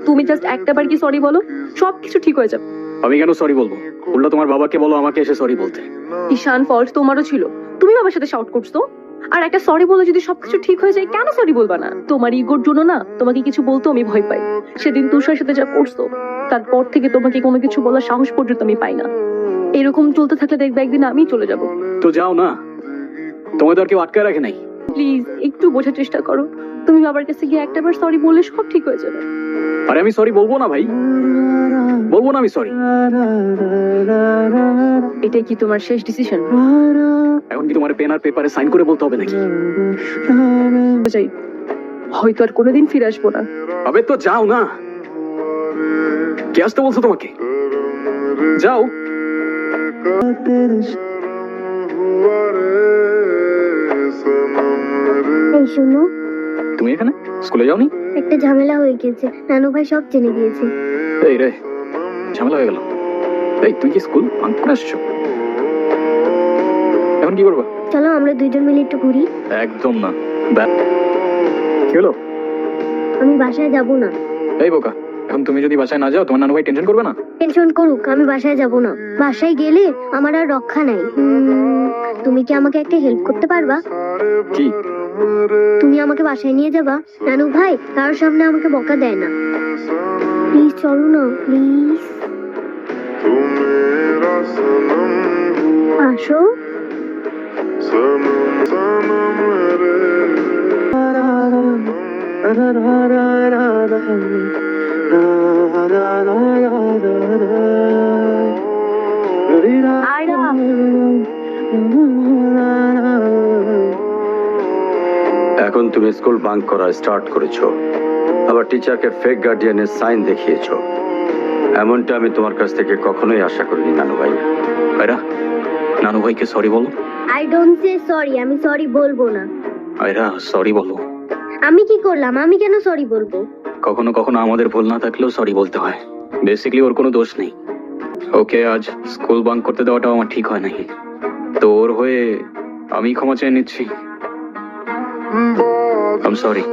তুমি জাস্ট একটাবার কি সরি বলো, সবকিছু ঠিক হয়ে যাবে। আমি কেন সরি বলবো? উল্টা তোমার বাবাকে বলো আমাকে এসে সরি বলতে। ঈশান, ফল্ট তোমারও ছিল, তুমি বাবার সাথে শাউট করছো। আর একটা সরি বলে যদি সবকিছু ঠিক হয়ে যায়, কেন সরি বলবা না? তোমার ইগোর জন্য না তোমাকে কিছু বলতে আমি ভয় পাই। সেদিন তুষার সাথে যা করছো, তারপর থেকে তোমাকে কোনো কিছু বলার সাহস পর্যন্ত আমি পাই না। এরকম চলতে থাকলে দেখবে একদিন আমি চলে যাব। তো যাও না, তোমায় তো আর কেউ আটকে রাখে নাই। প্লিজ একটু বোঝার চেষ্টা করো। তুমি বাবার কাছে গিয়ে একটাবার সরি বললে সব ঠিক হয়ে যাবে। আরে আমি সরি বলবো না ভাই, বলবো না আমি সরি। এটাই কি তোমার শেষ ডিসিশন? এখন কি তোমার পেন আর পেপারে সাইন করে বলতে হবে নাকি? যাই, হয়তো আর কোনোদিন ফিরে আসবো না। আবে তো যাও না, কে আসতে বলছো তোমাকে? যাও। এই শোনো, তুমি এখানে স্কুলে যাওনি? একটা ঝামেলা হয়ে গেছে, নানু ভাই সব জেনে গিয়েছে। এই রে, ঝামেলা হয়ে গেল। এই তুই কি স্কুল বাঙ্ক করে আসছো? এখন কি করবা? চলো আমরা দুইজন মিলে একটু ঘুরি। একদম না। কি হলো? আমি বাসায় যাব না। এই বোকা, এখন তুমি যদি বাসায় না যাও তোমার নানু ভাই টেনশন করবে না? টেনশন করুক, আমি বাসায় যাব না। বাসায় গেলে আমার আর রক্ষা নাই। তুমি কি আমাকে একটা হেল্প করতে পারবা? কি? তুমি আমাকে বাসায় নিয়ে যাবা? নানু ভাই কারোর সামনে আমাকে বকা দেয় না। প্লিজ চলো না, প্লিজ আসো। এখন তুমি স্কুল বাঙ্ক করা স্টার্ট করেছো, আবার টিচারকে ফেক গার্ডিয়ানের সাইন দেখিয়েছো। এমনটা আমি তোমার কাছ থেকে কখনোই আশা করিনি নানু ভাই। আয়রা, নানু ভাইকে সরি বলো। আই ডোন্ট সে সরি, আমি সরি বলবো না। আয়রা সরি বলো। আমি কি করলাম? আমি কেন সরি বলবো? কখনো কখনো আমাদের ভুল না থাকলেও সরি বলতে হয়। বেসিক্যালি ওর কোনো দোষ নেই। ওকে আজ স্কুল বাঙ্ক করতে দেওয়াটাও আমার ঠিক হয় নাই। তো ওর হয়ে আমি ক্ষমা চেয়ে নিচ্ছি। I am sorry.